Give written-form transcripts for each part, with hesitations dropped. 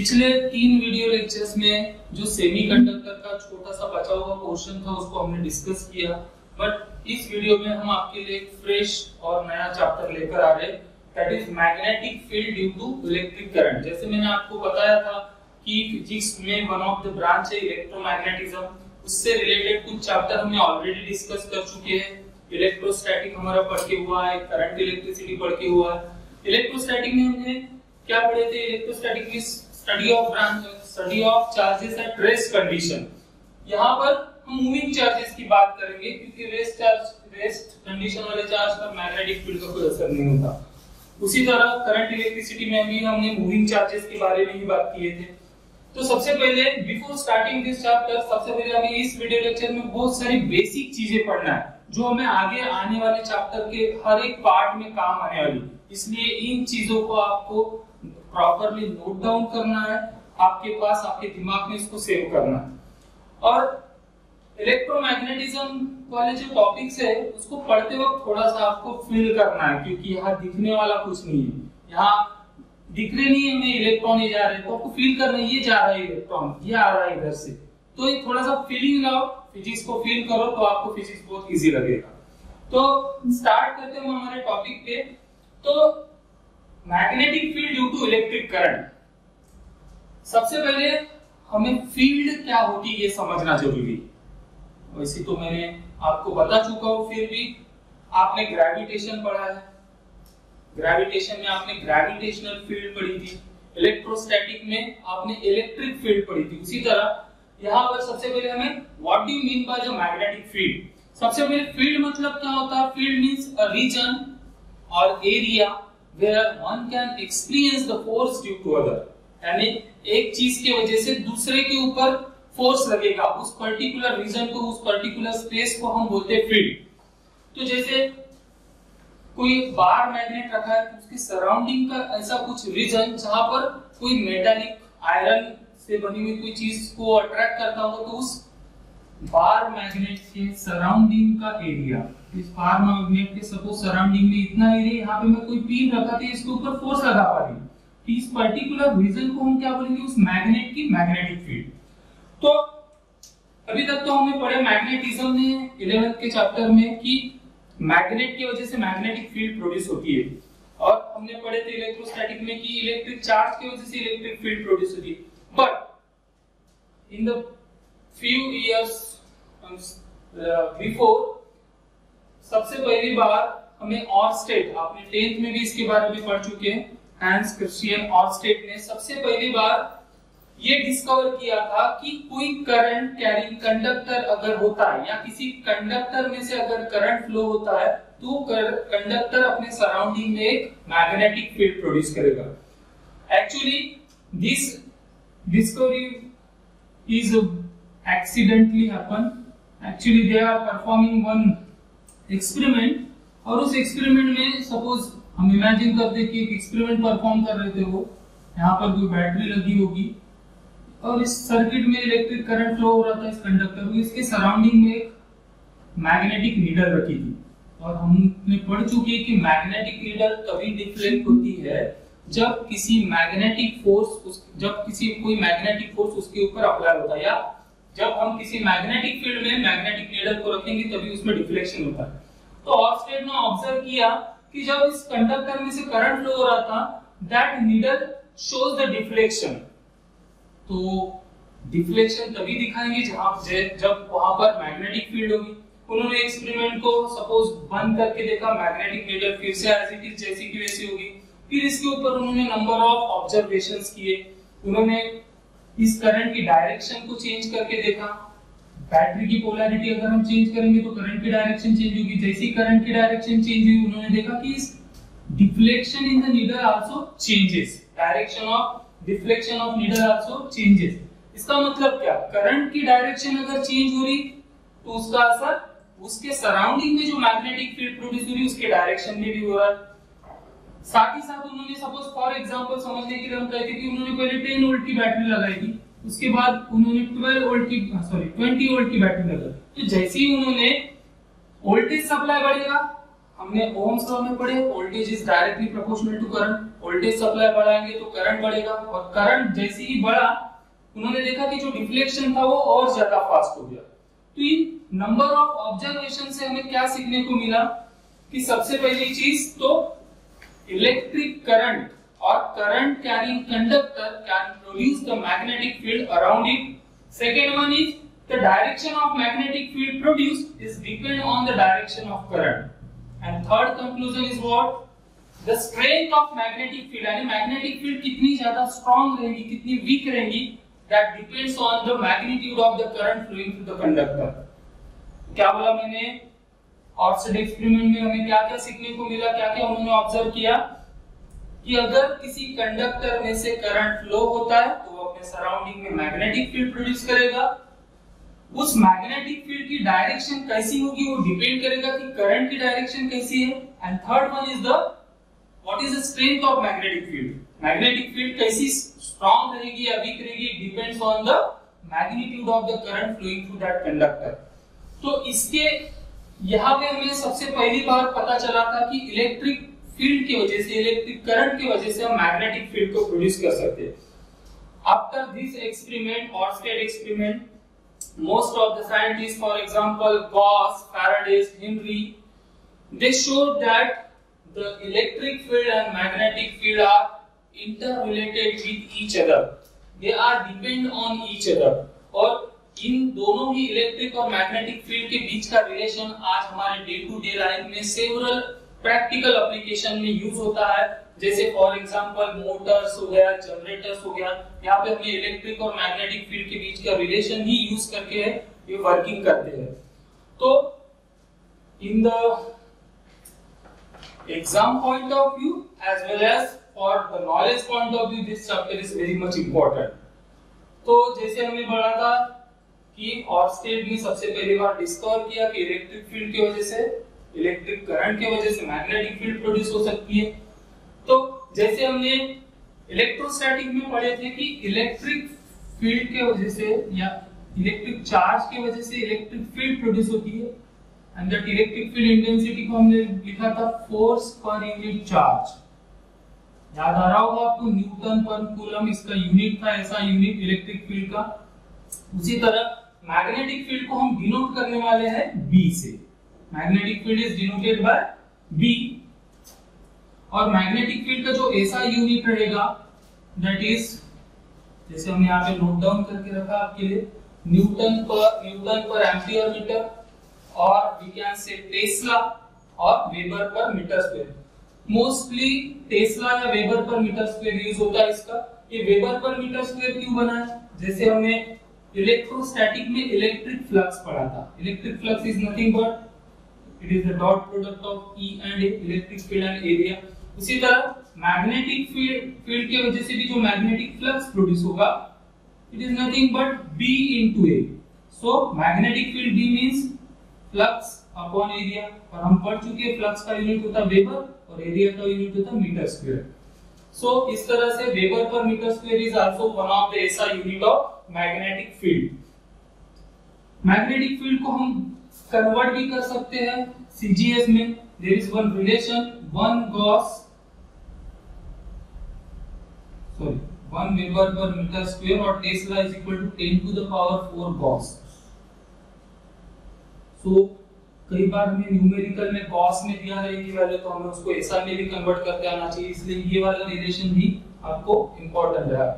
पिछले 3 video lectures में जो सेमीकंडक्टर का छोटा सा बचा हुआ पोर्शन था उसको हमने डिस्कस किया, बट इस वीडियो में हम आपके लिए एक फ्रेश और नया चैप्टर लेकर आ रहे हैं, that is magnetic field due to electric current. जैसे मैंने आपको बताया था कि फिजिक्स में वन ऑफ द ब्रांच है इलेक्ट्रोमैग्नेटिज्म, उससे रिलेटेड कुछ चैप्टर हमने ऑलरेडी डिस्कस कर चुके हैं। इलेक्ट्रोस्टैटिक हमारा पढ़ के हुआ है, करंट इलेक्ट्रिसिटी पढ़ के हुआ है। इलेक्ट्रोस्टैटिक में हमने क्या पढ़े थे? इलेक्ट्रोस्टैटिक की study of charges eight rest condition. यहाँ पर हम मूविंग चार्जेस की बात करेंगे क्योंकि रेस्ट कंडीशन वाले चार्ज पर मैग्नेटिक फील्ड का कोई असर नहीं होता। उसी तरह करंट इलेक्ट्रिसिटी में भी हमने मूविंग चार्जेस के बारे में ही बात किए थे। तो सबसे पहले बिफोर स्टार्टिंग दिस चैप्टर, सबसे पहले हमें इस वीडियो लेक्चर में बहुत सारी बेसिक चीजें पढ़ना है जो हमें आगे आने वाले चैप्टर के हर एक पार्ट में काम आने वाली। इसलिए इन चीजों को आपको प्रॉपर्ली नोट डाउन करना है, आपके पास आपके दिमाग में इसको सेव करना है। और इलेक्ट्रोमैग्नेटिज्म वाले जो टॉपिक्स है उसको पढ़ते वक्त थोड़ा सा आपको फील करना है, क्योंकि यहाँ दिखने वाला कुछ नहीं है, यहाँ दिख रहे नहीं है हमें इलेक्ट्रॉन ये जा रहे, तो आपको फील करना है ये जा रहा है इलेक्ट्रॉन, ये आ रहा है इधर से। तो ये थोड़ा सा फीलिंग लाओ, फिजिक्स को फील करो तो आपको फिजिक्स बहुत इजी लगेगा। तो स्टार्ट करते हैं हमारे टॉपिक पे। तो magnetic field due to electric current. सबसे पहले हमें फील्ड क्या होती है ये समझना जरूरी है। वैसे तो मैंने आपको बता चुका हूं, फिर भी आपने ग्रेविटेशन पढ़ा है, ग्रेविटेशन में आपने ग्रेविटेशनल फील्ड पढ़ी थी, इलेक्ट्रोस्टैटिक में आपने इलेक्ट्रिक फील्ड पढ़ी थी। उसी तरह यहाँ पर सबसे पहले हमें what do you mean by the magnetic field. सबसे पहले फील्ड मतलब क्या होता है? फील्ड मींस अ रीजन और area where one can experience the force due to other, यानी एक चीज की वजह से दूसरे के ऊपर फोर्स लगेगा, उस पर्टिकुलर रीजन को, उस पर्टिकुलर स्पेस को हम बोलते हैं फील्ड। तो जैसे कोई बार मैग्नेट रखा है तो उसकी सराउंडिंग का ऐसा कुछ रीजन जहां पर कोई मेटालिक आयरन से बनी हुई कोई चीज को अट्रैक्ट करता होगा, तो उस बार मैग्नेट के सराउंडिंग का एरिया, इस बार मैग्नेट के सपोज सराउंडिंग में इतना एरिया, यहाँ पे मैं कोई पिन रखा था इसके ऊपर फोर्स लगा पा रही हूँ, इस पर्टिकुलर रीजन को हम क्या बोलेंगे? उस मैग्नेट की मैग्नेटिक फील्ड। तो अभी तक तो हमने पढ़े मैग्नेटिज्म में 11th के चैप्टर में कि मैग्नेट की वजह से मैग्नेटिक फील्ड प्रोड्यूस होती है, और हमने पढ़े थे इलेक्ट्रोस्टैटिक में कि इलेक्ट्रिक चार्ज की वजह से इलेक्ट्रिक फील्ड प्रोड्यूस होती है। But in the few years before, सबसे पहली बार हमें ऑर्स्टेड, आपने 10th में भी इसके बारे में पढ़ चुके हैं, हैंस क्रिश्चियन ऑर्स्टेड ने सबसे पहली बार ये डिस्कवर किया था कि कोई करंट कैरिंग कंडक्टर अगर होता है या किसी कंडक्टर में से अगर करंट फ्लो होता है तो कंडक्टर अपने सराउंडिंग में एक मैग्नेटिक फील्ड प्रोड्यूस करेगा। Actually this discovery is accidentally happen. Actually they are performing one experiment, और उस एक्सपेरिमेंट में सपोज हम इमेजिन करते कि एक एक्सपेरिमेंट परफॉर्म कर रहे थे, वो यहाँ पर कोई बैटरी लगी होगी और इस सर्किट में इलेक्ट्रिक करंट फ्लो हो रहा था इस कंडक्टर में, इसके सराउंडिंग में एक मैग्नेटिक नीडल रखी थी। और हमने पढ़ चुके हैं कि मैग्नेटिक नीडल तभी डिफ्लेक्ट होती है जब किसी मैग्नेटिक फोर्स, जब किसी कोई मैग्नेटिक फोर्स उसके ऊपर अप्लाई होता है, या जब हम किसी मैग्नेटिक फील्ड में मैग्नेटिक नीडल को रखेंगे तभी उसमें डिफ्लेक्शन होता है। तो ऑर्स्टेड ने ऑब्जर्व किया कि जब इस कंडक्टर में से करंट फ्लो हो रहा था, that needle shows the deflection. तो डिफ्लेक्शन तभी दिखाएंगे जब वहां पर मैग्नेटिक फील्ड होगी। उन्होंने एक्सपेरिमेंट को सपोज बंद करके देखा, मैग्नेटिक नीडल फिर से एज इट इज जैसी की वैसी होगी। फिर इसके ऊपर उन्होंने नंबर ऑफ ऑब्जर्वेशंस किए, उन्होंने इस करंट की डायरेक्शन को चेंज करके देखा। बैटरी की पोलैरिटी अगर हम चेंज करेंगे तो करंट की डायरेक्शन चेंज होगी। जैसी करंट की डायरेक्शन चेंज हुई, उन्होंने देखा कि इस deflection in the needle also changes, direction of deflection of needle also changes. इसका मतलब क्या? करंट की डायरेक्शन अगर चेंज हो रही तो उसका असर उसके सराउंडिंग में जो मैग्नेटिक फील्ड प्रोड्यूस हो रही उसके डायरेक्शन में भी हो रहा है। साथ ही साथ उन्होंने सपोज फॉर एग्जांपल समझने के लिए हम कहते हैं कि उन्होंने पहले 10 वोल्ट की बैटरी लगाई थी, उसके बाद उन्होंने 20 वोल्ट की बैटरी लगाई। तो जैसे ही उन्होंने वोल्टेज सप्लाई बढ़ेगा हमने ओम्स लॉ में पढ़े, voltage is directly proportional to current, voltage supply बढ़ाएंगे तो करंट बढ़ेगा, और करंट जैसे ही बढ़ा उन्होंने देखा कि जो डिफ्लेक्शन था वो और ज्यादा फास्ट हो गया। तो इन नंबर ऑफ ऑब्जर्वेशन से हमें क्या सीखने को मिला कि सबसे पहली चीज तो इलेक्ट्रिक करंट और current carrying conductor can produce the magnetic field around it. Second one is the direction of magnetic field produced is depend on the direction of current, and third conclusion is what, the strength of magnetic field, यानी magnetic field कितनी ज्यादा strong रहेगी कितनी weak रहेगी, that depends on the magnitude of the current flowing through the conductor। क्या बोला मैंने, Orsted experiment में हमें क्या क्या सीखने को मिला, क्या क्या उन्होंने ऑब्जर्व किया कि अगर किसी कंडक्टर में से करंट फ्लो होता है तो वो अपने सराउंडिंग में मैग्नेटिक फील्ड प्रोड्यूस करेगा। उस मैग्नेटिक फील्ड की डायरेक्शन कैसी होगी वो डिपेंड करेगा कि करंट की डायरेक्शन कैसी है। And third one is the what is the strength of magnetic field, magnetic field कैसी स्ट्रांग रहेगी या वीक रहेगी, depends on the magnitude of the current flowing through that conductor. तो इसके यहाँ पे हमें सबसे पहली बार पता चला था कि इलेक्ट्रिक फील्ड की वजह से, इलेक्ट्रिक करंट की वजह से हम मैग्नेटिक फील्ड को प्रोड्यूस कर सकते हैं। After this experiment, Oersted experiment, most of the scientists, for example Gauss, Faraday, Henry, they showed that the electric field and magnetic field are interrelated with each other, they are depend on each other। और इन दोनों ही electric और magnetic field के बीच का relation आज हमारे day to day life में several practical application में use होता है, जैसे फॉर एग्जांपल मोटर्स हो गया, जनरेटर्स हो गया, यहाँ पे हमने इलेक्ट्रिक और मैग्नेटिक फील्ड के बीच का रिलेशन ही यूज करके ये वर्किंग करते हैं। तो in the exam point of view as well as for the knowledge point of view this chapter is very much important. तो जैसे हमने पढ़ा था कि ऑर्स्टेड ने सबसे पहली बार डिस्कवर किया कि इलेक्ट्रिक फील्ड की वजह से, इलेक्ट्रिक करंट की वजह से मैग्नेटिक फील्ड प्रोड्यूस हो सकती है। तो जैसे हमने इलेक्ट्रोस्टैटिक में पढ़े थे कि इलेक्ट्रिक फील्ड के वजह से या इलेक्ट्रिक चार्ज की वजह से इलेक्ट्रिक फील्ड प्रोड्यूस होती है, and that electric field intensity को हमने लिखा था फोर्स पर यूनिट चार्ज। याद आ रहा होगा आपको, न्यूटन पर कूलम इसका यूनिट था, ऐसा यूनिट इलेक्ट्रिक फील्ड का। उसी तरह मैग्नेटिक फील्ड को हम डिनोट करने वाले हैं बी से, magnetic field is denoted by B, और मैग्नेटिक फील्ड का जो ऐसा यूनिट रहेगा दैट इज, जैसे हमने यहाँ पे नोट डाउन करके रखा आपके लिए, न्यूटन पर एम्पियर मीटर, और वी कैन से टेस्ला और weber per metre square. Mostly tesla या weber per metre square use होता है इसका। ये वेबर पर मीटर स्क्वायर क्यों बना है, जैसे हमने इलेक्ट्रोस्टैटिक में इलेक्ट्रिक फ्लक्स पढ़ा था, electric flux is nothing but it is the dot product of E and A, electric field and area। उसी तरह मैग्नेटिक फील्ड की वजह से भी जो मैग्नेटिक फ्लक्स प्रोड्यूस होगा it is nothing but B into A। so magnetic field B means flux upon area, और हम पढ़ चुके हैं फ्लक्स का यूनिट होता है वेबर और एरिया का यूनिट होता है मीटर स्क्वायर। सो इस तरह से weber per metre square is also one of the ऐसा unit of magnetic field. Magnetic field को हम कन्वर्ट भी कर सकते हैं सीजीएस में। There is one relation, 1 weber per metre square और tesla is equal to 10 to the power 4 gauss. So कई बार हमें न्यूमेरिकल में गॉस में दिया रहेगी वैल्यू, तो हमें उसको एसआई में भी कन्वर्ट करके आना चाहिए, इसलिए ये वाला रिलेशन भी आपको इंपॉर्टेंट है।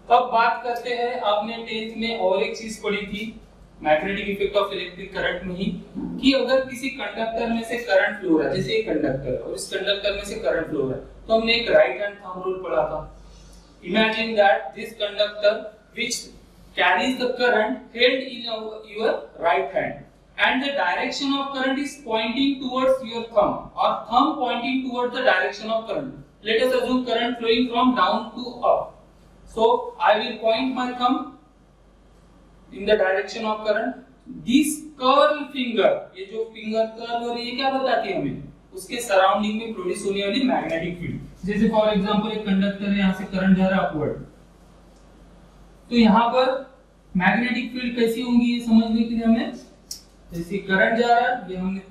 तब बात करते हैं, आपने 10th में और एक चीज पढ़ी थी magnetic effect of electric current में ही, कि अगर किसी कंडक्टर में से करंट फ्लो हो रहा है, जैसे एक कंडक्टर है और इस कंडक्टर में से करंट फ्लो हो रहा है, तो हमने एक राइट हैंड थंब रूल पढ़ा था। Imagine that this conductor which carries the current held in your right hand and the direction of current is pointing towards your thumb or thumb pointing towards the direction of current. Let us assume current flowing from down to up. So I will point my thumb in the direction of current. This curl finger, ये जो finger curl हो रही है क्या बताती है हमें, उसके सराउंडिंग में प्रोड्यूस होने वाली मैग्नेटिक फील्ड। जैसे फॉर एग्जांपल एक कंडक्टर है, यहाँ से करंट जा रहा है अपवर्ड, तो यहाँ पर मैग्नेटिक फील्ड कैसी होंगी ये समझने के लिए हमें, जैसे करंट जा रहा है, ये हमने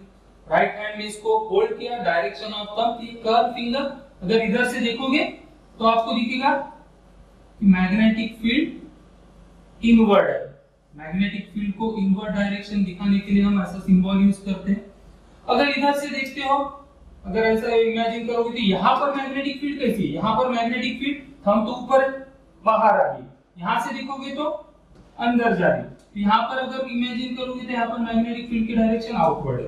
राइट हैंड में इसको होल्ड किया, direction of thumb, curve finger. अगर इधर से देखोगे तो आपको दिखेगा कि मैग्नेटिक फील्ड इनवर्ड है। मैग्नेटिक फील्ड को इनवर्ड डायरेक्शन दिखाने के लिए हम ऐसा सिंबल यूज करते हैं। अगर इधर से देखते हो, अगर ऐसा इमेजिन करोगे तो यहाँ पर मैग्नेटिक फील्ड कैसी है, यहाँ पर मैग्नेटिक फील्ड थंब तो ऊपर बाहर आ गई, यहाँ से देखोगे तो अंदर जा रही, तो यहाँ पर अगर इमेजिन करोगे तो यहाँ पर मैग्नेटिक फील्ड की डायरेक्शन आउटवर्ड है।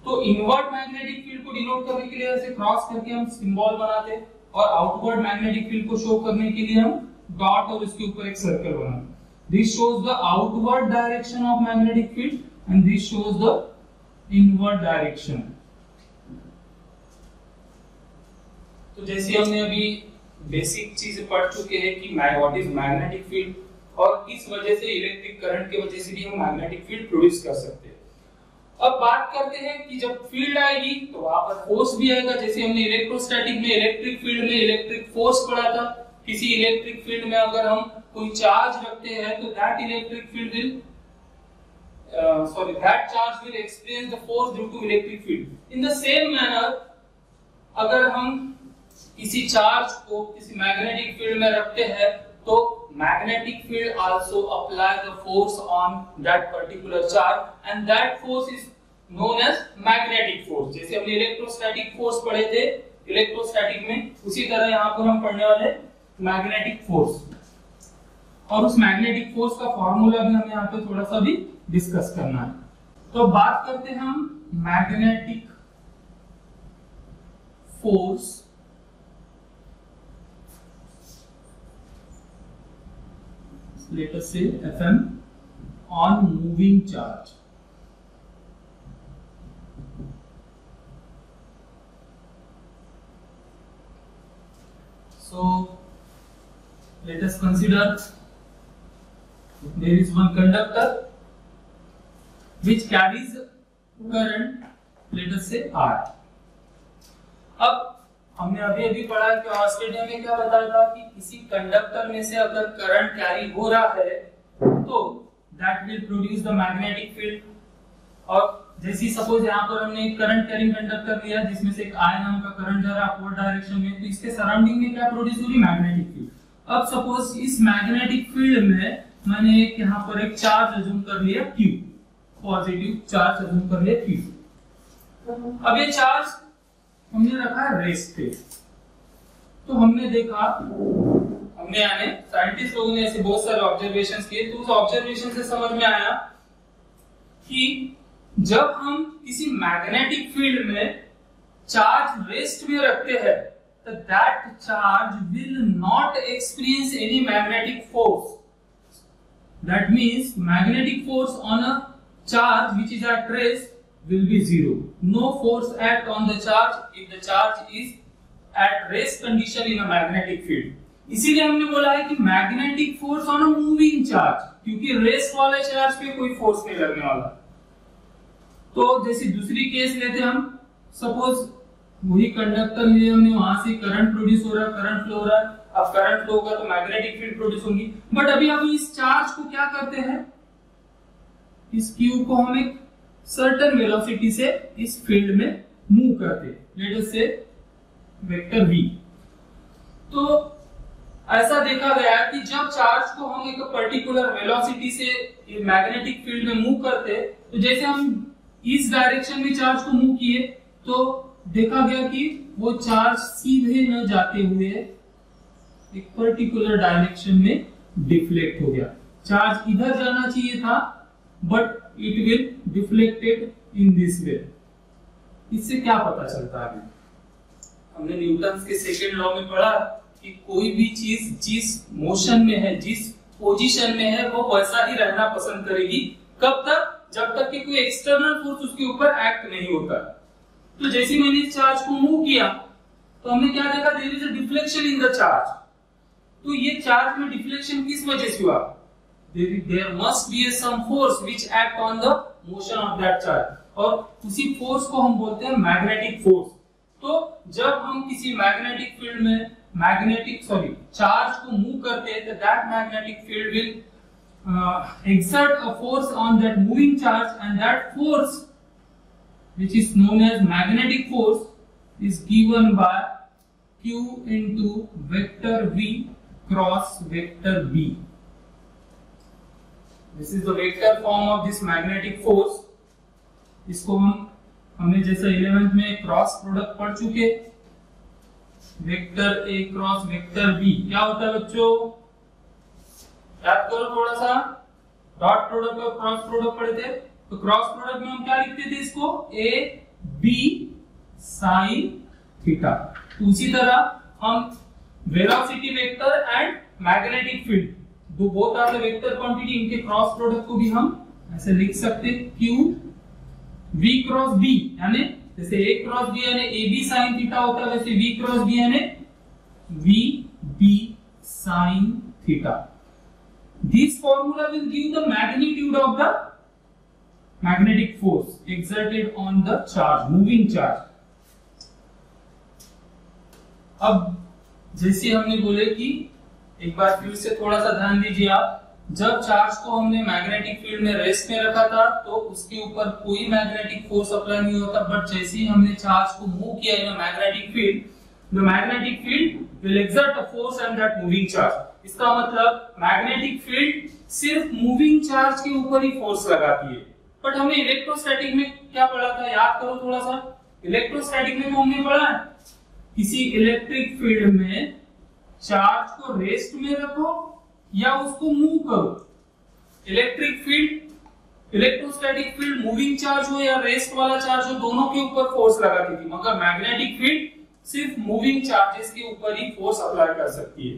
तो इनवर्ड मैग्नेटिक फील्ड को डिनोट करने के लिए ऐसे क्रॉस करके हम सिंबल बनाते हैं, और आउटवर्ड मैग्नेटिक फील्ड को शो करने के लिए हम डॉट और उसके ऊपर एक सर्कल बनाते हैं। This shows the outward direction of magnetic field and this shows the inward direction. तो जैसे हमने अभी बेसिक चीजें पढ़ चुके हैं कि व्हाट इज मैग्नेटिक फील्ड, और इस वजह से इलेक्ट्रिक करंट की वजह से भी हम मैग्नेटिक फील्ड प्रोड्यूस कर सकते हैं। अब बात करते हैं कि जब फील्ड आएगी तो वहां पर फोर्स भी आएगा। जैसे हमने इलेक्ट्रोस्टैटिक में इलेक्ट्रिक फील्ड में इलेक्ट्रिक फोर्स पढ़ा था। किसी इलेक्ट्रिक फील्ड में अगर हम कोई चार्ज रखते हैं तो that electric field will that charge will experience the force due to electric field. In the same manner, अगर हम किसी चार्ज को किसी मैग्नेटिक फील्ड में रखते हैं तो magnetic field also apply the force on that particular charge and that force is known as magnetic force. जैसे हमने इलेक्ट्रोस्टैटिक फोर्स पढ़े थे इलेक्ट्रोस्टैटिक में, उसी तरह यहाँ पर हम पढ़ने वाले मैग्नेटिक फोर्स, और उस मैग्नेटिक फोर्स का फॉर्मूला भी हमें यहाँ पे थोड़ा सा भी डिस्कस करना है। तो बात करते हैं हम magnetic force let us say Fm on moving charge. So let us consider there is one conductor which carries current, let us say R. अब हमने अभी पढ़ा कि ऑस्ट्रेलिया में क्या बताया था कि किसी कंडक्टर में से अगर करंट कैरी हो रहा है तो that will produce the magnetic field. और जैसे सपोज यहाँ पर हमने एक करंट कैरिंग कंडक्टर लिया जिसमें से एक I नाम का करंट जा रहा है अपवर्ड डायरेक्शन में, तो इसके सराउंडिंग में क्या प्रोड्यूस हो रही, मैग्नेटिक फील्ड। अब सपोज इस मैग्नेटिक फील्ड में मैंने एक यहाँ पर एक चार्ज अज्यूम कर लिया Q, पॉजिटिव चार्ज अज्यूम कर लिया Q। अब ये चार्ज हमने रखा है रेस्ट पे, तो हमने देखा, हमने यानी साइंटिस्ट लोगों ने ऐसे बहुत सारे ऑब्जर्वेशंस किए, तो उस ऑब्जर्वेशन से समझ में आया कि जब हम किसी मैग्नेटिक फील्ड में चार्ज रेस्ट में रखते हैं तो that charge will not experience any magnetic force. That means magnetic force on a charge which is at rest will be zero. No force act on the charge if the charge is at rest condition in a magnetic field. इसीलिए हमने बोला है कि magnetic force on a moving charge, क्योंकि rest वाले charge पे कोई force नहीं लगने वाला। तो जैसे दूसरी केस लेते हम, सपोज वही कंडक्टर लिए हमने, वहां से करंट प्रोड्यूस हो रहा है, करंट फ्लो हो रहा है। अब करंट फ्लो होगा तो मैग्नेटिक फील्ड प्रोड्यूस होगी, बट अभी हम इस चार्ज को क्या करते हैं, इस क्यूब को हम एक सर्टेन वेलोसिटी से इस फील्ड में मूव करते, लेट अस से वेक्टर v। तो ऐसा देखा गया कि जब चार्ज को हम एक पर्टिकुलर वेलोसिटी से मैग्नेटिक फील्ड में मूव करते, तो जैसे हम इस डायरेक्शन में चार्ज को मूव किए तो देखा गया कि वो चार्ज सीधे न जाते हुए एक पर्टिकुलर डायरेक्शन में डिफ्लेक्ट हो गया। चार्ज इधर जाना चाहिए था but it will deflected in this way। इससे क्या पता चलता है, हमने न्यूटन के सेकंड लॉ में पढ़ा कि कोई भी चीज जिस मोशन में है, जिस पोजीशन में है, वो वैसा ही रहना पसंद करेगी। कब तक, जब तक कि कोई एक्सटर्नल फोर्स उसके ऊपर एक्ट नहीं होता। तो जैसे मैंने इस चार्ज को मूव किया तो हमने क्या देखा, there is a deflection in the charge. तो ये चार्ज में डिफ्लेक्शन किस वजह से हुआ, there must be some force which act on the motion of that charge, और उसी फोर्स को हम बोलते हैं मैग्नेटिक फोर्स। तो जब हम किसी मैग्नेटिक फील्ड में चार्ज को मूव करते हैं तो that magnetic field will exert a force on that moving charge and that force which is known as magnetic force is given by Q into vector V cross vector B. This is the vector form of this magnetic force. इसको हमने जैसे 11th में cross product पढ़ चुके, vector A cross vector B क्या होता है बच्चों, याद करो थोड़ा सा, डॉट प्रोडक्ट और क्रॉस प्रोडक्ट पढ़े थे। तो क्रॉस प्रोडक्ट में हम क्या लिखते थे इसको, A B sin थीटा। उसी तरह हम velocity vector and magnetic field, दो both are the vector quantity, इनके क्रॉस प्रोडक्ट को भी हम ऐसे लिख सकते Q V क्रॉस B, यानी जैसे A क्रॉस B यानी AB sin थीटा होता है, वैसे V क्रॉस B यानी VB sin theta. This formula will give the magnitude of the magnetic force exerted on the charge, moving charge. अब जैसे हमने बोले कि एक बार फिर से थोड़ा सा ध्यान दीजिए आप, जब चार्ज को हमने मैग्नेटिक फील्ड में रेस्ट में रखा था तो उसके ऊपर कोई मैग्नेटिक फोर्स अप्लाई नहीं होता, बट जैसे ही हमने चार्ज को मूव किया in magnetic field, the magnetic field will exert a force on that moving charge. इसका मतलब मैग्नेटिक फील्ड सिर्फ मूविंग चार्ज के ऊपर ही फोर्स लगाती है। बट हमने इलेक्ट्रोस्टैटिक में क्या पढ़ा था, याद करो थोड़ा सा, इलेक्ट्रोस्टैटिक में हमने पढ़ा है किसी इलेक्ट्रिक फील्ड में चार्ज को रेस्ट में रखो या उसको मूव करो। Electric field, electrostatic field moving charge हो या रेस्ट वाला चार्ज हो, दोनों के ऊपर फोर्स लगाती थी, मगर मैग्नेटिक फील्ड सिर्फ मूविंग चार्जेस के ऊपर ही फोर्स अप्लाई कर सकती है।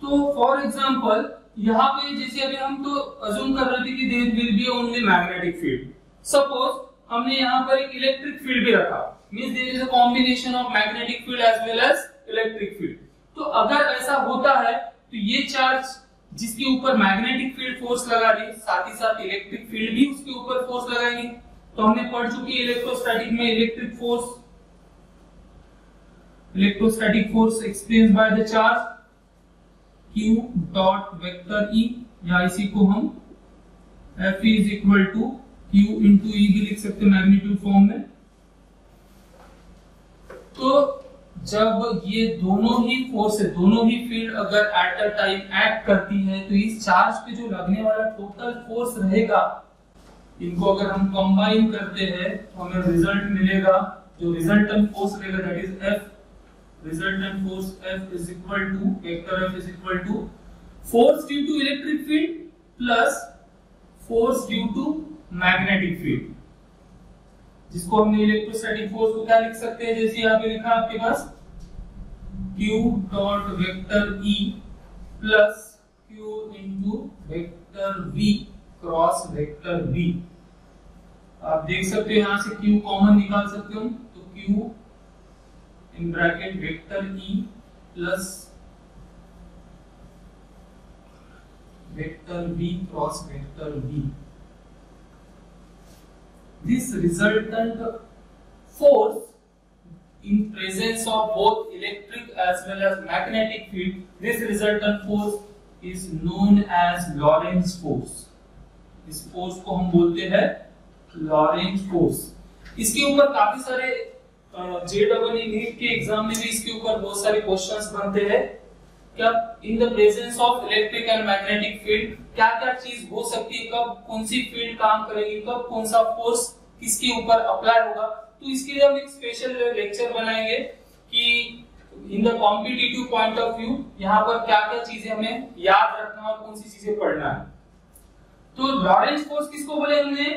तो फॉर एग्जांपल यहाँ पे जैसे अभी हम तो अज्यूम कर रहे थे कि there will be only magnetic field, suppose हमने यहाँ पर एक इलेक्ट्रिक फील्ड भी रखा, means there is a combination of magnetic field as well as electric field. तो अगर ऐसा होता है तो ये चार्ज जिसके ऊपर मैग्नेटिक फील्ड फोर्स लगा रही, साथ ही साथ इलेक्ट्रिक फील्ड भी उसके ऊपर फोर्स लगाएगी। तो हमने पढ़ चुकी है इलेक्ट्रोस्टैटिक में electric force, electrostatic force expressed by the charge Q dot vector E, या इसी को हम F is equal to Q into E भी लिख सकते हैं मैग्नीट्यूड फॉर्म में। तो जब ये दोनों ही फोर्स है, दोनों ही फील्ड अगर एट अ टाइम एक्ट करती है तो इस चार्ज पे जो लगने वाला टोटल फोर्स रहेगा, इनको अगर हम कंबाइन करते हैं तो हमें रिजल्ट मिलेगा, जो रिजल्टेंट फोर्स रहेगा that is F, resultant force F is equal to vector F is equal to force due to electric field plus force due to magnetic field, जिसको हमने इलेक्ट्रोस्टैटिक फोर्स को क्या लिख सकते हैं, जैसे यहाँ पे लिखा आपके पास Q dot vector E plus Q into vector V cross vector B। आप देख सकते हो यहाँ से Q कॉमन निकाल सकते हो, तो Q in bracket vector E plus vector V cross vector B। This resultant force in presence of both electric as well as magnetic field, this resultant force is known as Lorentz force. इस force को हम बोलते हैं Lorentz force. इसके ऊपर काफी सारे JEE NEET के एग्जाम में भी इसके ऊपर बहुत सारे क्वेश्चंस बनते हैं। क्या in the presence of electric and magnetic field क्या क्या चीज हो सकती है, कब कौन सी फील्ड काम करेगी, कब कौन सा फोर्स किसके ऊपर अप्लाई होगा। तो इसके लिए हम एक स्पेशल लेक्चर बनाएंगे कि in the competitive point of view यहाँ पर क्या क्या चीजें हमें याद रखना और कौन सी चीजें पढ़ना है। तो लॉरेंज फोर्स किसको बोले हमने,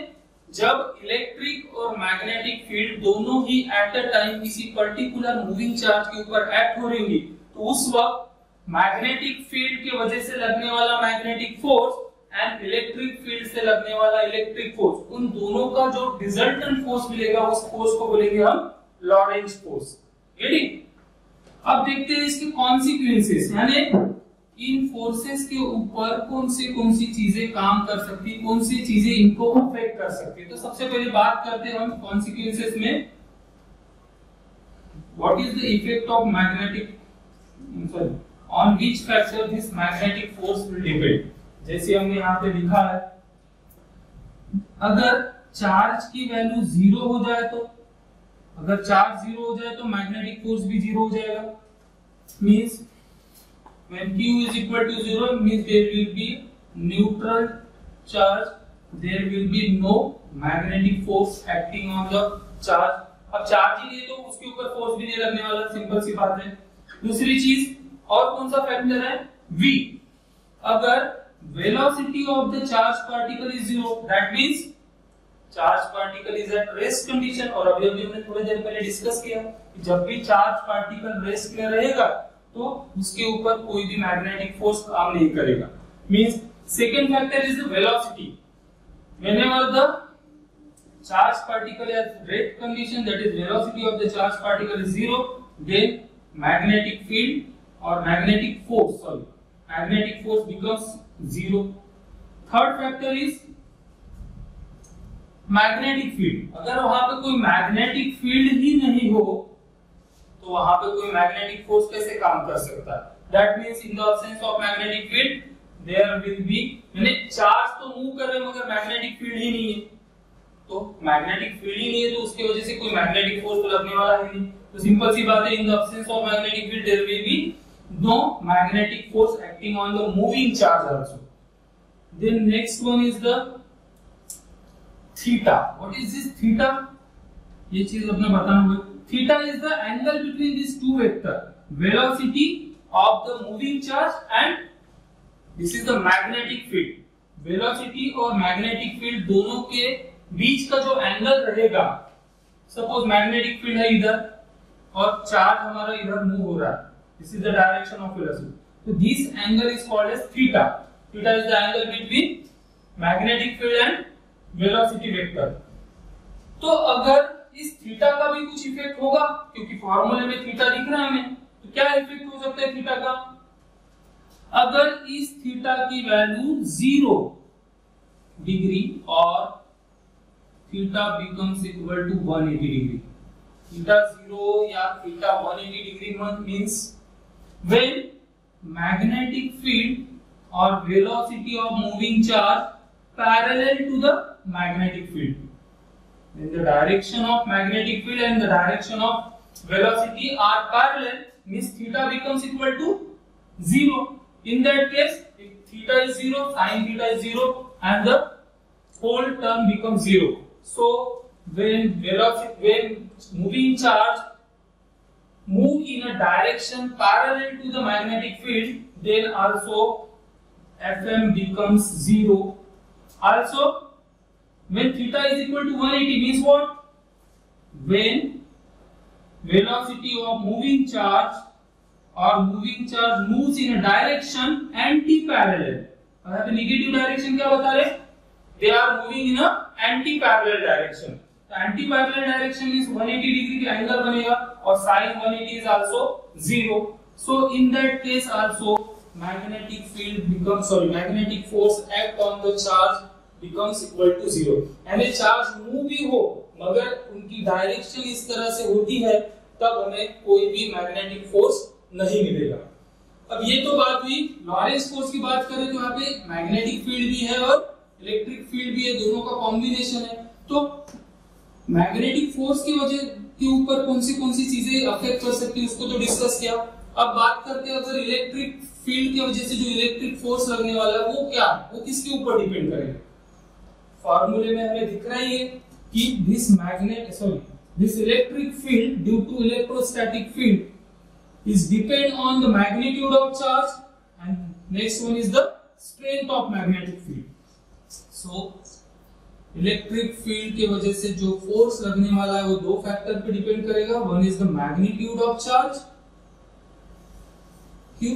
जब इलेक्ट्रिक और मैग्नेटिक फील्ड दोनों ही एट अ टाइम किसी पर्टिकुलर मूविंग चार्ज के ऊपर एक्ट हो रही, तो उस वक्त मैग्नेटिक फील्ड की वजह से लगने वाला magnetic force and electric field से लगने वाला इलेक्ट्रिक फोर्स, उन दोनों का जो रिजल्टेंट फोर्स मिलेगा उस फोर्स को बोलेंगे हम लॉरेंज फोर्स। रेडी? अब देखते हैं इसके कॉन्सिक्वेंसेस, यानी इन फोर्सेस के ऊपर कौन सी चीजें काम कर सकती है, कौन सी चीजें इनको अफेक्ट कर सकती है। तो सबसे पहले बात करते हैं हम कॉन्सिक्वेंसेस में, what is the effect of magnetic, sorry, on which factor this magnetic force will depend. जैसे हमने यहाँ पे लिखा है, अगर चार्ज की वैल्यू 0 हो जाए तो, अगर चार्ज 0 हो जाए तो मैग्नेटिक फोर्स भी 0 हो जाएगा। Means when q is equal to 0 means there will be neutral charge, there will be no magnetic force acting on the charge। अब चार्ज ही नहीं तो उसके ऊपर फोर्स भी नहीं लगने वाला, सिंपल सी बात है। दूसरी चीज और कौन सा फैक्टर है, v। अगर velocity of the charged particle is 0 that means charge particle is eight rest condition. और अभी हमने थोड़ी देर पहले डिस्कस किया कि जब भी चार्ज पार्टिकल रेस्ट में रहेगा तो उसके ऊपर कोई भी मैग्नेटिक फोर्स काम नहीं करेगा। Means second factor is the velocity. Whenever the charge particle at rest condition that is velocity of the charge particle is 0 then magnetic field और magnetic force becomes 0। Third factor is magnetic field. अगर वहां पे कोई magnetic field ही नहीं हो तो वहां पे कोई मैग्नेटिक फोर्स कैसे काम कर सकता है। That means in the absence of magnetic field there will be, यानी चार्ज तो मूव कर रहे हैं मगर मैग्नेटिक फील्ड ही नहीं है, तो मैग्नेटिक फील्ड ही नहीं है तो उसकी वजह से कोई मैग्नेटिक फोर्स तो लगने वाला है नहीं। तो सिंपल सी बात है, in the absence of magnetic field there will be no magnetic force acting on the moving charge also. Then next one is the theta. What is this theta, ये चीज अपने बताना होगा। Theta is the angle between this two vector, velocity of the moving charge and this is the magnetic field. Velocity और magnetic field दोनों के बीच का जो एंगल रहेगा, सपोज मैग्नेटिक फील्ड है इधर और चार्ज हमारा इधर मूव हो रहा है, this is the direction of velocity, तो this angle is called as theta. Theta is the angle between magnetic field and velocity vector. तो अगर इस थीटा का भी कुछ इफेक्ट होगा, क्योंकि फॉर्मूले में थीटा दिख रहा है हमें, तो क्या इफेक्ट हो सकता है थीटा का। अगर इस थीटा की वैल्यू 0 डिग्री और theta becomes equal to 180 degree, theta 0 या theta 180 degree means when magnetic field और velocity of moving charge parallel to the magnetic field. When the direction of magnetic field and the direction of velocity are parallel, means theta becomes equal to 0. In that case, if theta is 0, sin theta is 0, and the whole term becomes 0. So, when moving charge move in a direction parallel to the magnetic field, then also Fm becomes 0. Also, when theta is equal to 180 means what? When velocity of moving charge moves in a direction anti-parallel. अगर negative direction क्या बता रहे? They are moving in a anti-parallel direction. तो anti-parallel direction is 180 degree के angle बनेगा और sin 180 is also 0. So in that case also magnetic force act on the charge becomes equal to 0। यानी charge move भी हो मगर उनकी direction इस तरह से होती है तब हमें कोई भी मैग्नेटिक फोर्स नहीं मिलेगा। अब ये तो बात हुई लॉरेंस फोर्स की। बात करें तो यहाँ पे मैग्नेटिक फील्ड भी है और इलेक्ट्रिक फील्ड भी है, दोनों का कॉम्बिनेशन है। तो मैग्नेटिक फोर्स की वजह के ऊपर कौन सी चीजें अफेक्ट कर सकती है उसको तो डिस्कस किया। अब बात करते हैं अगर इलेक्ट्रिक फील्ड की वजह से जो इलेक्ट्रिक फोर्स लगने वाला है वो किसके ऊपर डिपेंड करेगा। फॉर्मूले में हमें दिख रहा है कि this electric field due to electrostatic field is depend on the magnitude of charge and next one is the strength of magnetic field. So electric field की वजह से जो फोर्स लगने वाला है वो दो फैक्टर पे डिपेंड करेगा। One is the magnitude of charge Q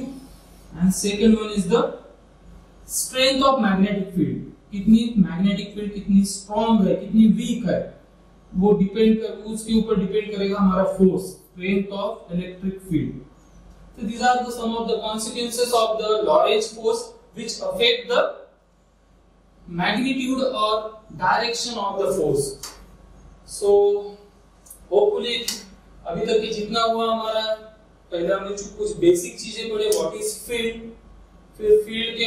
and second one is the strength of magnetic field। कितनी मैग्नेटिक फील्ड कितनी स्ट्रॉन्ग है कितनी वीक है वो उसके ऊपर डिपेंड करेगा हमारा force, strength of electric field. So these are the some of the consequences of the Lorentz force which affect the magnitude or direction of the force। So hopefully अभी तक की जितना हुआ हमारा, पहले हमने कुछ बेसिक चीजें पढ़े, व्हाट इज फील्ड, फिर फील्ड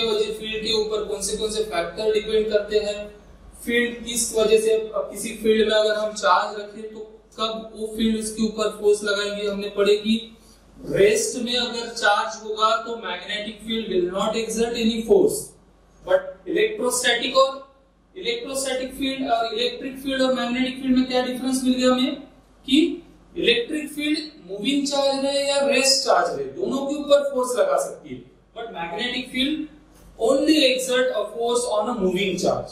के ऊपर कौन से फैक्टर डिपेंड करते हैं, फील्ड किस वजह से, किसी फील्ड में अगर हम चार्ज रखें तो कब वो फील्ड उसके ऊपर फोर्स लगाएंगे, हमने पढ़े कि रेस्ट में अगर चार्ज होगा तो magnetic field will not exert any force, but electrostatic field और इलेक्ट्रिक फील्ड और मैग्नेटिक फील्ड में क्या डिफरेंस मिल गया हमें कि इलेक्ट्रिक फील्ड मूविंग चार्ज रहे या रेस्ट चार्ज रहे दोनों के ऊपर फोर्स लगा सकती है, but magnetic field only exert a force on a moving charge.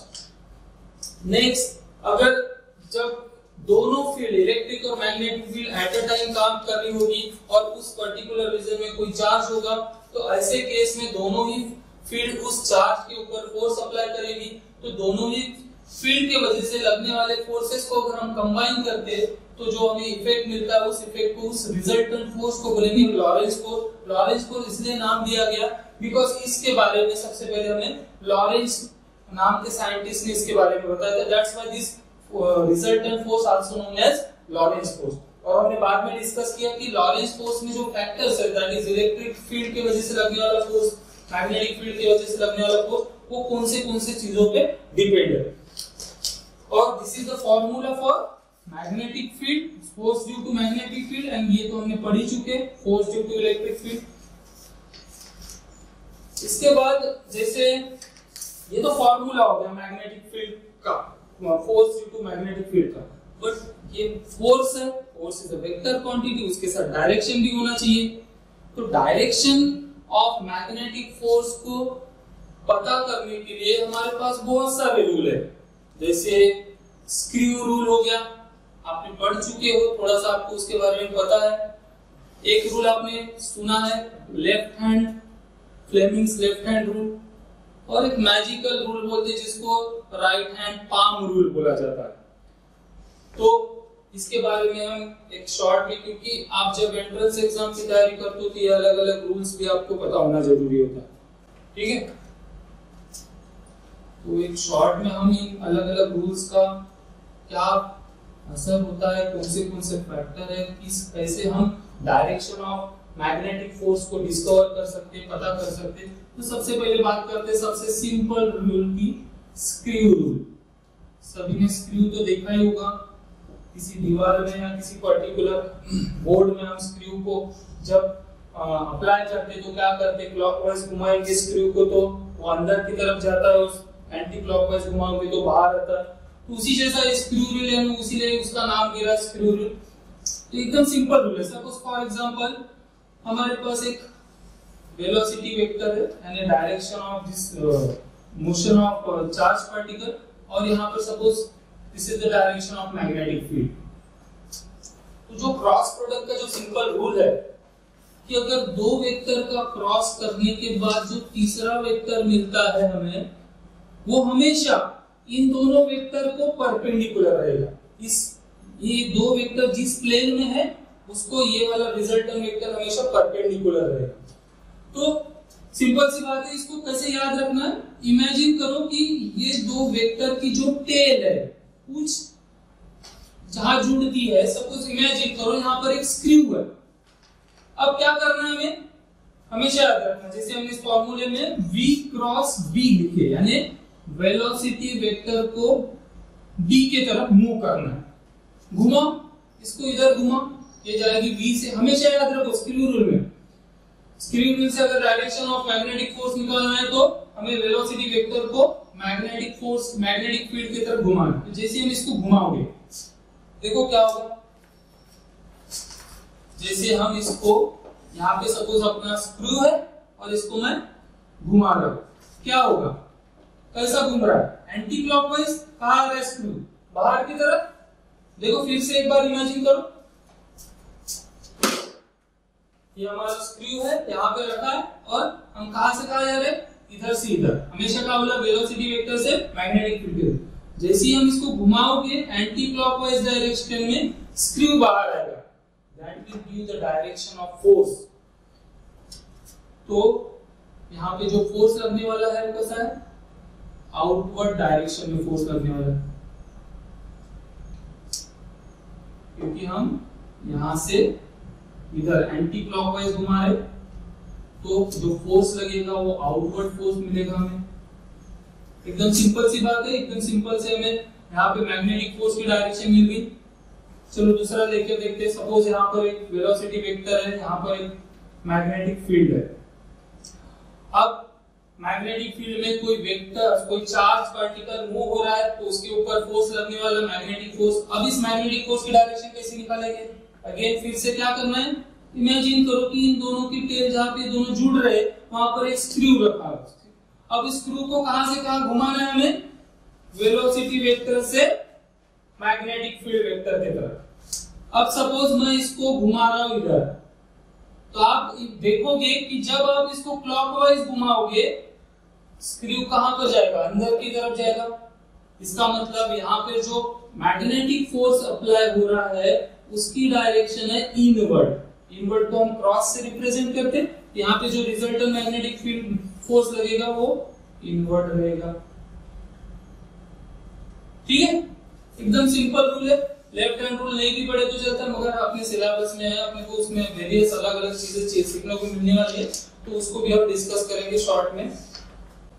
Next, अगर जब दोनों फील्ड इलेक्ट्रिक और magnetic field at a time काम कर रही होगी और उस पर्टिकुलर रीजन में कोई चार्ज होगा तो ऐसे केस में दोनों ही फील्ड उस चार्ज के ऊपर फोर्स अप्लाई करेगी, तो दोनों ही फील्ड के वजह से लगने वाले फोर्सेस को अगर हम कंबाइन करते हैं तो जो हमें इफेक्ट मिलता है उस इफेक्ट को, उस रिजल्टेंट फोर्स को बोलेंगे लॉरेंस फोर्स। लॉरेंस फोर्स इसलिए नाम दिया गया बिकॉज़ इसके बारे में सबसे पहले हमें लॉरेंस नाम के साइंटिस्ट ने इसके बारे में बताया था। That's why this resultant force also known as Lorentz force. और हमने बाद में डिस्कस किया कि लॉरेंस फोर्स में जो फैक्टर्स है दैट इज इलेक्ट्रिक फील्ड की वजह से लगने वाला फोर्स, मैग्नेटिक फील्ड की वजह से लगने वाला फोर्स, वो कौन से चीजों पे डिपेंड है। और this is the formula for magnetic field, force due to magnetic field, and ये तो हमने पढ़ ही चुके, force due to electric field. इसके बाद जैसे ये तो फार्मूला हो गया मैग्नेटिक फील्ड का, force due to magnetic field का, बट ये फोर्स है, force is a vector quantity, उसके साथ डायरेक्शन भी होना चाहिए। तो डायरेक्शन ऑफ मैग्नेटिक फोर्स को पता करने के लिए हमारे पास बहुत सारे रूल है, जैसे स्क्रू रूल हो गया, आपने पढ़ चुके हो, थोड़ा सा आपको उसके बारे में पता है। एक रूल आपने सुना है left hand, Fleming's left hand rule, और एक मैजिकल रूल बोलते हैं जिसको राइट हैंड पाम रूल बोला जाता है। तो इसके बारे में हम एक शॉर्ट में, क्योंकि आप जब एंट्रेंस एग्जाम की तैयारी करते हो तो ये अलग अलग रूल्स भी आपको पता होना जरूरी होता है, ठीक है। तो एक शॉर्ट में हम इन अलग अलग रूल्स का क्या असर होता है, कौन से फैक्टर है, किस कैसे हम डायरेक्शन ऑफ मैग्नेटिक फोर्स को डिस्कवर कर सकते हैं, पता कर सकते हैं। तो सबसे पहले बात करते हैं सबसे सिंपल रूल की, स्क्रू रूल। सभी ने स्क्रू तो देखा ही होगा, किसी दीवार में या किसी पर्टिकुलर बोर्ड में हम स्क्रू को जब अप्लाई करते तो क्या करते, क्लॉकवाइज घुमाएंगे स्क्रू को तो वो अंदर की तरफ जाता है, उस एंटी क्लॉकवाइज घुमाओगे तो बाहर आता है। तो उसी जैसा स्क्रू रूल है, इसीलिए उसका नाम दिया स्क्रू रूल। तो एकदम सिंपल रूल है। सपोज फॉर एग्जांपल हमारे पास एक वेलोसिटी वेक्टर है यानी direction of this motion of charge particle, और यहाँ पर suppose this is the direction of magnetic field. तो जो क्रॉस प्रोडक्ट का जो सिंपल रूल है कि अगर दो वेक्टर का क्रॉस करने के बाद जो तीसरा वेक्टर मिलता है हमें, वो हमेशा इन दोनों वेक्टर को परपेंडिकुलर रहेगा। ये दो वेक्टर जिस प्लेन में है उसको ये वाला रिजल्टेंट वेक्टर हमेशा परपेंडिकुलर रहेगा। तो सिंपल सी बात है, इसको कैसे याद रखना है, इमेजिन करो कि ये दो वेक्टर की जो टेल है कुछ जहां जुड़ती है, सपोज इमेजिन करो यहाँ पर एक स्क्रू है। अब क्या करना है हमें, हमेशा याद रखना, जैसे हमने इस फॉर्मूले में v क्रॉस b लिखे, यानी वेलोसिटी वेक्टर को b के तरफ मूव करना है। घुमा इसको, इधर घुमा, ये जाएगी v से। हमेशा याद रखो स्क्रू रूल में, स्क्रू रूल से अगर डायरेक्शन ऑफ मैग्नेटिक फोर्स निकालना है तो हमें वेलोसिटी वेक्टर को मैग्नेटिक फोर्स, मैग्नेटिक फील्ड की तरफ घुमाना है। तो जैसे हम इसको घुमाओगे देखो क्या होगा, जैसे हम इसको यहाँ पे सपोज अपना स्क्रू है और इसको मैं घुमा रहा हूं, क्या होगा, कैसा घूम रहा है, एंटी क्लॉकवाइज। कहां आ रहा है स्क्रू, बाहर की तरफ। देखो फिर से एक बार इमेजिन करो, ये हमारा स्क्रू है यहाँ पे रखा है और हम कहां से कहां जा रहे हैं, इधर से इधर। हमेशा क्या बोला, वेलोसिटी वेक्टर से मैग्नेटिक फील्ड। जैसे ही हम इसको घुमाओगे एंटी क्लॉकवाइज डायरेक्शन में, स्क्रू बाहर आएगा, that will give the direction of force. तो यहाँ पे जो फोर्स लगने वाला है वो कैसा है, आउटवर्ड डायरेक्शन में फोर्स लगने वाला है, क्योंकि हम यहां से इधर एंटी क्लॉकवाइज घुमा रहे, तो जो फोर्स लगेगा वो आउटवर्ड फोर्स मिलेगा हमें। एकदम सिंपल सी बात है, एकदम सिंपल से हमें यहाँ पे मैग्नेटिक फोर्स की डायरेक्शन मिल गई। चलो दूसरा लेके देखते हैं। सपोज यहाँ पर एक वेलोसिटी वेक्टर है, यहाँ पर एक मैग्नेटिक फील्ड है। अब मैग्नेटिक फील्ड में कोई वेक्टर, कोई चार्ज पार्टिकल मूव हो रहा है तो उसके ऊपर फोर्स लगने वाला मैग्नेटिक फोर्स। अब इस मैग्नेटिक फोर्स की डायरेक्शन कैसे निकालेंगे? अगेन फिर से क्या करना है, इमेजिन करो कि इन दोनों की टेल जहां पे दोनों जुड़ रहे वहां पर एक स्क्रू रखा है। अब इस स्क्रू को कहां से कहां घुमाना है हमें? वेलोसिटी वेक्टर से मैग्नेटिक फील्ड वेक्टर की तरफ। अब सपोज मैं इसको घुमा रहा हूं इधर, तो आप देखोगे कि जब आप इसको क्लॉकवाइज घुमाओगे स्क्रू कहां पर जाएगा? अंदर की तरफ जाएगा। इसका मतलब यहाँ पे जो मैग्नेटिक फोर्स अप्लाई हो रहा है उसकी डायरेक्शन है इनवर्ड। इनवर्ड को हम क्रॉस से रिप्रेजेंट करते हैं। यहाँ पे जो रिजल्टेंट मैग्नेटिक फील्ड फोर्स लगेगा वो इनवर्ड रहेगा। ठीक है, एकदम सिंपल रूल है। लेफ्ट हैंड रूल नहीं भी पढ़े तो चलता है, मगर अपने सिलेबस में है, अपने को उसमें वेरियस अलग अलग चीजें सीखने को मिलने वाली है, तो उसको भी हम डिस्कस करेंगे शॉर्ट में।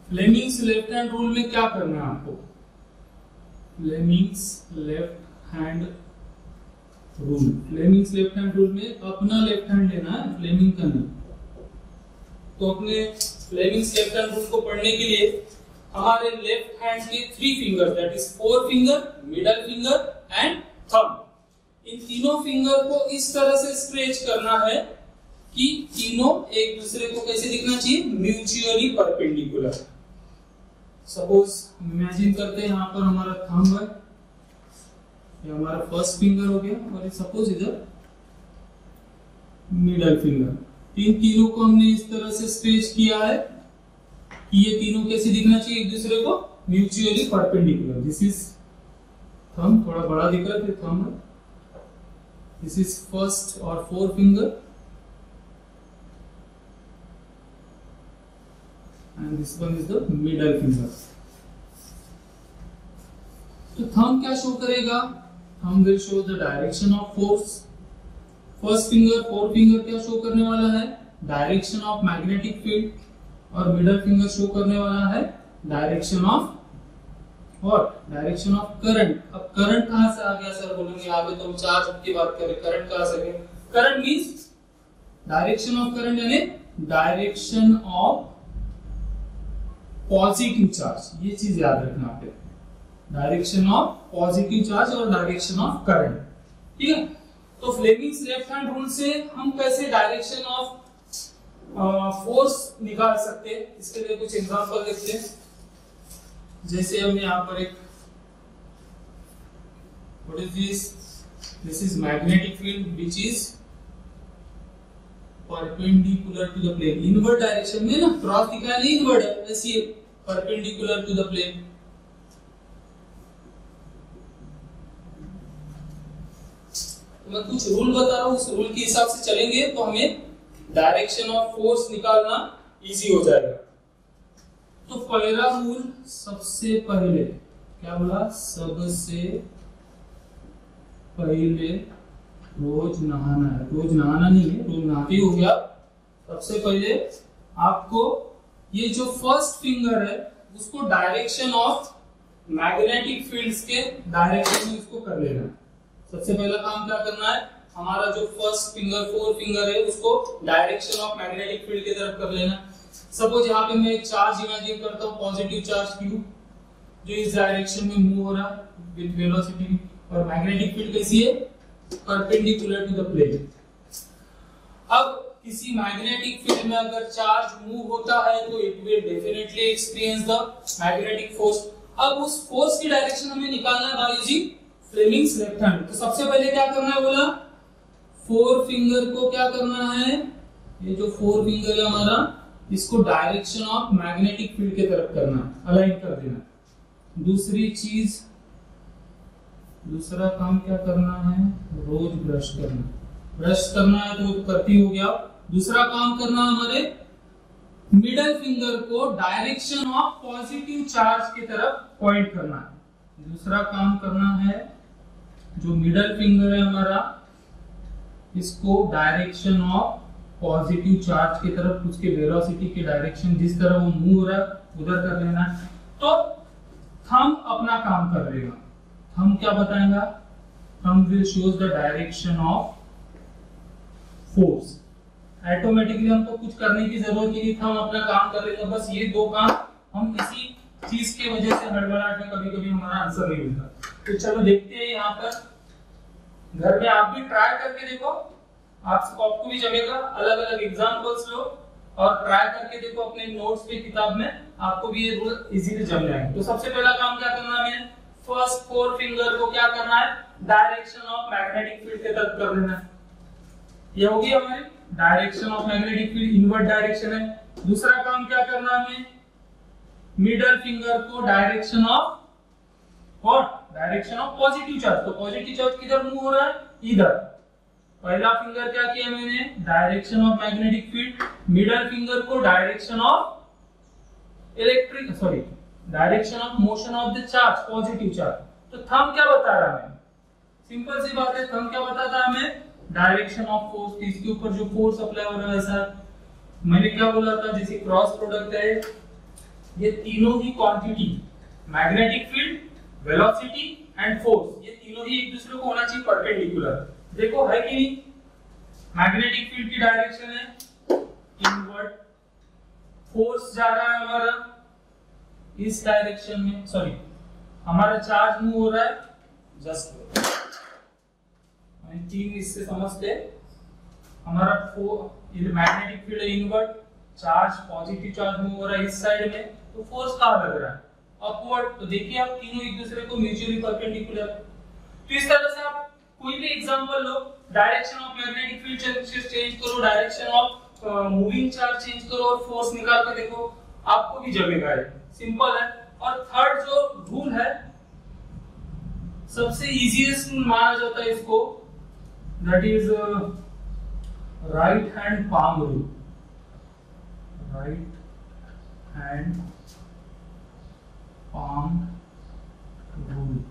फ्लेमिंग्स लेफ्ट हैंड रूल में क्या करना है आपको? Fleming's left hand rule, Fleming's left hand rule में अपना लेफ्ट हैंड लेना है, फ्लेमिंग का नहीं। तो अपने फ्लेमिंग्स लेफ्ट हैंड रूल को पढ़ने के लिए हमारे लेफ्ट हैंड के 3 finger, that is 4 finger, middle finger and thumb, इन तीनों फिंगर को इस तरह से स्ट्रेच करना है कि तीनों एक दूसरे को कैसे दिखना चाहिए? Mutually perpendicular. सपोज इमेजिन करते हैं यहाँ पर हमारा थंब है, ये हमारा फर्स्ट फिंगर हो गया, और सपोज इधर मिडल फिंगर। इन तीनों को हमने इस तरह से स्ट्रेच किया है कि ये तीनों कैसे दिखना चाहिए? एक दूसरे को mutually perpendicular. This is thumb, थोड़ा बड़ा दिख रहा है थंब। दिस इज फर्स्ट और 4 finger and this one is the middle finger. तो थंब क्या शो करेगा? Thumb will show the direction of force. First finger 4 finger क्या शो करने वाला है? Direction of magnetic field. और मिडल फिंगर शो करने वाला है डायरेक्शन ऑफ और डायरेक्शन ऑफ करंट। अब करंट कहां से आ गया सर बोलेंगे? यहाँ पे तो हम चार्ज की बात करें, करंट कहां से आ गया? Current means direction of current यानी डायरेक्शन ऑफ पॉजिटिव चार्ज। ये चीज याद रखना आपको, डायरेक्शन ऑफ पॉजिटिव चार्ज और डायरेक्शन ऑफ करंट। ठीक है, तो फ्लेमिंग्स लेफ्ट हैंड रूल से हम कैसे डायरेक्शन ऑफ फोर्स निकाल सकते हैं, इसके लिए कुछ एग्जांपल देखते हैं। जैसे हम यहाँ पर एक, what is this? This is magnetic field which is perpendicular to the plane. Inward direction में ना, क्रॉस दिखा नहीं, इनवर्ड है, ऐसे परपेंडिकुलर टू द प्लेन। मैं कुछ रूल बता रहा हूं, उस रूल के हिसाब से चलेंगे तो हमें डायरेक्शन ऑफ फोर्स निकालना इजी हो जाएगा। तो पहला रूल, सबसे पहले क्या बोला? सबसे पहले रोज नहाना है। रोज नहाना नहीं है, रोज नहाते हो गया। सबसे पहले आपको ये जो फर्स्ट फिंगर है उसको डायरेक्शन ऑफ मैग्नेटिक फील्ड्स के डायरेक्शन में इसको कर लेना है। सबसे पहला काम क्या करना है? हमारा जो फर्स्ट फिंगर 4 फिंगर है उसको डायरेक्शन ऑफ मैग्नेटिक फील्ड की तरफ कर लेना। सपोज यहाँ पे मैं एक चार्ज इमेजिन करता हूँ, पॉजिटिव चार्ज Q, जो इस डायरेक्शन में मूव हो रहा है विद वेलोसिटी, और मैग्नेटिक फील्ड कैसी है? Perpendicular to the plane. अब किसी मैग्नेटिक फील्ड में अगर चार्ज मूव होता है तो it will definitely experience the magnetic force. अब उस फोर्स की डायरेक्शन हमें निकालना है by using Fleming's left hand. तो सबसे पहले क्या करना है बोला? 4 फिंगर को क्या करना है? ये जो 4 फिंगर है हमारा, इसको डायरेक्शन ऑफ मैग्नेटिक फील्ड की तरफ करना है, अलाइन कर देना। दूसरी चीज, दूसरा काम क्या करना है? रोज ब्रश करना। ब्रश करना है तो करती हो गया। दूसरा काम करना है हमारे मिडल फिंगर को डायरेक्शन ऑफ पॉजिटिव चार्ज की तरफ पॉइंट करना है। दूसरा काम करना है, जो मिडल फिंगर है हमारा, इसको डायरेक्शन ऑफ पॉजिटिव चार्ज की तरफ, उसके वेलोसिटी के डायरेक्शन जिस तरह वो मूव हो रहा है उधर कर लेना है। तो थंब अपना काम कर लेगा। थंब क्या बताएगा? Thumb will shows the direction of force. Automatically हमको कुछ करने की जरूरत ही नहीं, थंब अपना काम कर लेगा। बस ये दो काम हम इसी चीज की वजह से हड़बड़ाहट में कभी कभी हमारा आंसर नहीं मिलता। तो चलो देखते हैं यहाँ पर, घर में आप भी ट्राई करके देखो, आपको भी जमेगा। अलग अलग एग्जांपल्स लो और ट्राई करके देखो अपने नोट्स पे, किताब में, आपको भी ये रूल इजीली जम जाएंगे। तो सबसे पहला काम क्या करना है? फर्स्ट 4 फिंगर को क्या करना है? डायरेक्शन ऑफ मैग्नेटिक फील्ड के तरफ कर लेना है। ये होगी हमारी direction of magnetic field, invert direction है। दूसरा काम क्या करना है हमें? मिडल फिंगर को direction of what? Direction of positive charge. तो पॉजिटिव चार्ज किधर मूव हो रहा है? इधर। पहला फिंगर क्या किया मैंने? Direction of magnetic field. Middle finger को direction of direction of motion of the charge, positive charge. तो थंब क्या बता रहा है? सिंपल सी बात है, थंब क्या बताता है हमें? Direction of force. इसके ऊपर जो फोर्स अप्लाई हो रहा है, ऐसा मैंने क्या बोला था, जैसे क्रॉस प्रोडक्ट है, ये तीनों ही quantity, magnetic field, velocity and force, ये तीनों ही एक दूसरे को होना चाहिए परपेंडिकुलर। देखो है कि नहीं? मैग्नेटिक फील्ड की डायरेक्शन है इनवर्ट, फोर्स जा रहा है हमारा इस डायरेक्शन में, सॉरी हमारा चार्ज मूव हो रहा है जस्ट तीन, इससे समझते हमारा magnetic field inward, charge positive charge move हो रहा है इस साइड में, तो फोर्स कहां लग रहा है? अपवर्ड। तो देखिए आप तीनों एक दूसरे को म्यूचुअली परपेंडिकुलर। तो इस तरह से आप कोई भी एग्जांपल लो, direction of magnetic field change करो, direction of moving charge change करो और फोर्स निकाल के देखो, आपको भी जमेगा। ये सिंपल है। और थर्ड जो रूल है, सबसे इजीएस्ट माना जाता है इसको, that is right hand palm rule. Right hand palm rule.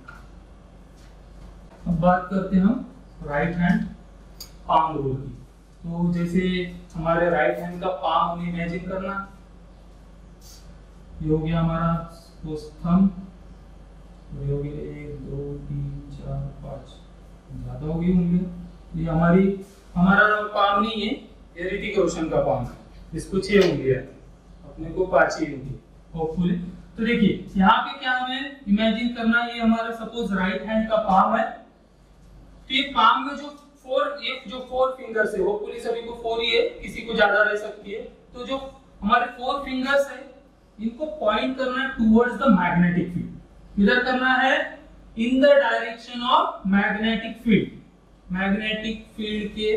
अब बात करते हैं हम राइट हैंड पाम रूल की। तो जैसे हमारे राइट हैंड का पाम हमें इमेजिन करना, ये हो गया हमारा थंब, ये हो गया 1 2 3 4 5, ज्यादा हो गई होंगे। ये हमारा पाम नहीं है, ये ऋतिक रोशन का पाम है, इसको 6 होंगे, अपने को 5 ही होंगे होपफुली। तो देखिए यहाँ पे क्या हमें इमेजिन करना है, ये हमारा सपोज राइट हैंड का पाम है। तो ये पाम में जो 4 फिंगर्स है, होपफुली सभी को 4 ही है, किसी को ज्यादा रह सकती है। तो जो हमारे 4 फिंगर्स है, इनको पॉइंट करना है टुवर्ड्स द मैग्नेटिक फील्ड। इधर करना है in the direction of magnetic field, magnetic field के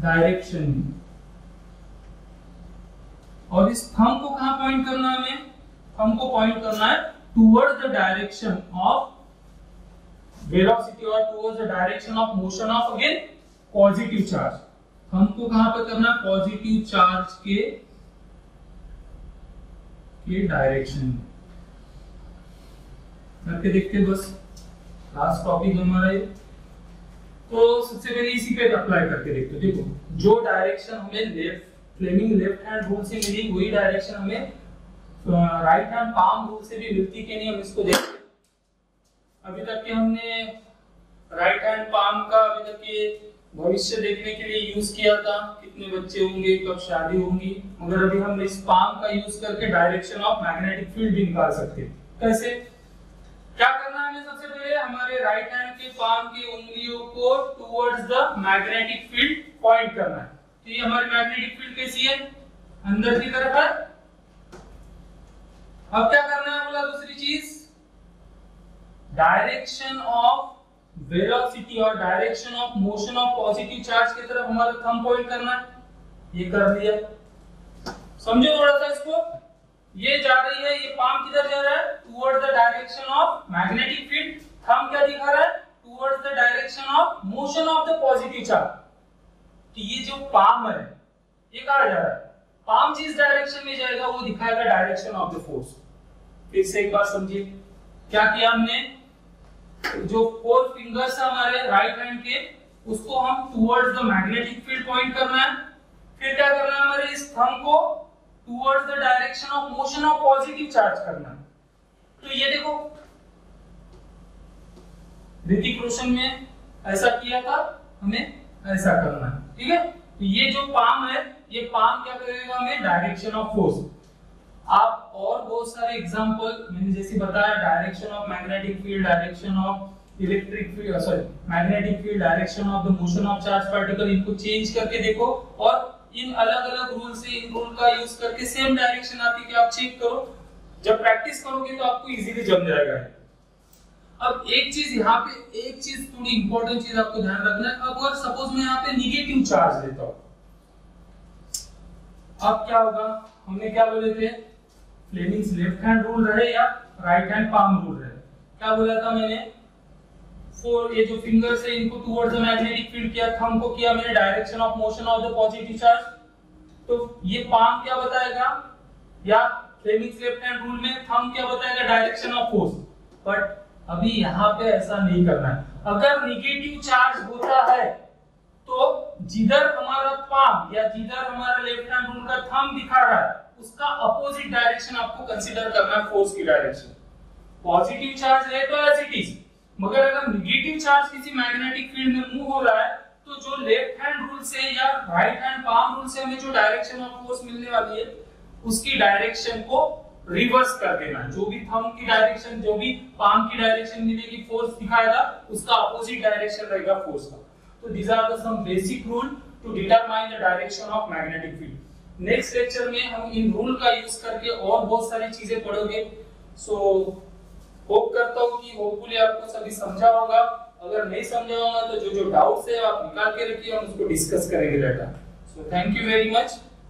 डायरेक्शन में। और इस थंब को कहां पॉइंट करना है हमें? थंब को पॉइंट करना है towards the direction of velocity और towards the direction of motion of again positive charge. Thumb को कहां पे करना है? पॉजिटिव चार्ज के डायरेक्शन में करके देखते हैं। बस लास्ट टॉपिक हमारा ये। तो सबसे पहले इसी पे अप्लाई करके देखते हैं। देखो जो डायरेक्शन हमें फ्लेमिंग लेफ्ट हैंड रूल से मिली, वही डायरेक्शन हमें राइट हैंड पाम रूल से भी मिलती कि नहीं, हम इसको देखते हैं। अभी तक के हमने राइट हैंड पाम का अभी तक के भविष्य देखने के लिए यूज किया था, कितने बच्चे होंगे, कब शादी होंगी, मगर अभी हम इस पाम का यूज करके डायरेक्शन ऑफ मैग्नेटिक फील्ड भी निकाल सकते हैं। कैसे? क्या करना है हमें? सबसे पहले हमारे राइट हैंड के पाम की उंगलियों को towards the magnetic field point करना है। तो ये हमारी मैग्नेटिक फील्ड कैसी है? अंदर की तरफ है। अब क्या करना है? बोला दूसरी चीज, डायरेक्शन ऑफ वेलोसिटी और direction of motion of positive charge की तरफ हमारा थंब पॉइंट करना है। ये कर दिया, समझो थोड़ा सा इसको। ये जा रही है, ये पाम किधर जा रहा है? Towards the direction of magnetic field. Thumb क्या दिखा रहा है? Towards the direction of motion of the positive charge. तो ये जो पाम है, ये कहां जा रहा है? पाम जिस डायरेक्शन में जाएगा वो दिखाएगा डायरेक्शन ऑफ द फोर्स। फिर से एक बार समझिए, क्या किया हमने? जो 4 फिंगर्स है हमारे राइट हैंड के, उसको हम towards the magnetic field point करना है। फिर क्या करना है? हमारे इस थंब को towards the direction of motion of positive charge करना है। तो ये देखो ऋतिक रोशन में ऐसा किया था, हमें ऐसा करना है, ठीक है। तो ये जो पाम है, ये पाम क्या करेगा हमें डायरेक्शन ऑफ फोर्स। आप और बहुत सारे एग्जांपल मैंने जैसे बताया, direction of magnetic field, direction of electric field, sorry magnetic field, direction of the motion of charge particle, इनको चेंज करके देखो और इन अलग-अलग रूल से, इन रूल का यूज करके सेम डायरेक्शन आती है कि आप चेक करो। जब प्रैक्टिस करोगे तो आपको इजीली जम जाएगा। अब एक चीज यहाँ पे, एक चीज थोड़ी इंपॉर्टेंट चीज आपको ध्यान रखना है। अब अगर सपोज मैं यहाँ पे निगेटिव चार्ज देता हूँ, अब क्या होगा, हमने क्या बोले थे, फ्लेमिंग्स लेफ्ट हैंड रूल रहे या राइट हैंड पाम रूल रहे। क्या बोला था मैंने, ये जो फिंगर्स है इनको टुवर्ड्स द मैग्नेटिक फील्ड किया, थंब को किया मैंने direction of motion of the positive charge. तो ये पाम क्या बताएगा, या फ्लेमिंग्स लेफ्ट हैंड रूल में थंब क्या बताएगा, डायरेक्शन ऑफ फोर्स। बट अभी यहाँ पे ऐसा नहीं करना है। अगर निगेटिव चार्ज होता है तो जिधर हमारा पाम या जिधर हमारा लेफ्ट हैंड रूल का थंब दिखा रहा है उसका अपोजिट डायरेक्शन आपको कंसीडर करना है फोर्स की डायरेक्शन। पॉजिटिव चार्ज है तो एज इट इज, मगर अगर निगेटिव चार्ज किसी मैग्नेटिक फील्ड में मूव हो रहा है तो जो लेफ्ट हैंड रूल से या राइट हैंड पाम रूल से हमें जो डायरेक्शन ऑफ फोर्स मिलने वाली है उसकी डायरेक्शन को रिवर्स कर देना। जो भी थंब की डायरेक्शन, जो भी पाम की डायरेक्शन मिलेगी फोर्स दिखाएगा, उसका अपोजिट डायरेक्शन रहेगा फोर्स का। तो these are the some basic rule to determine the direction of magnetic field। Next lecture में हम इन रूल का यूज करके और बहुत सारी चीजें पढ़ोगे। सो होप करता हूँ कि होपफुली आपको सभी समझा होगा। अगर नहीं समझा होगा तो जो डाउट्स है आप निकाल के रखिए, हम उसको डिस्कस करेंगे later. So thank you very much.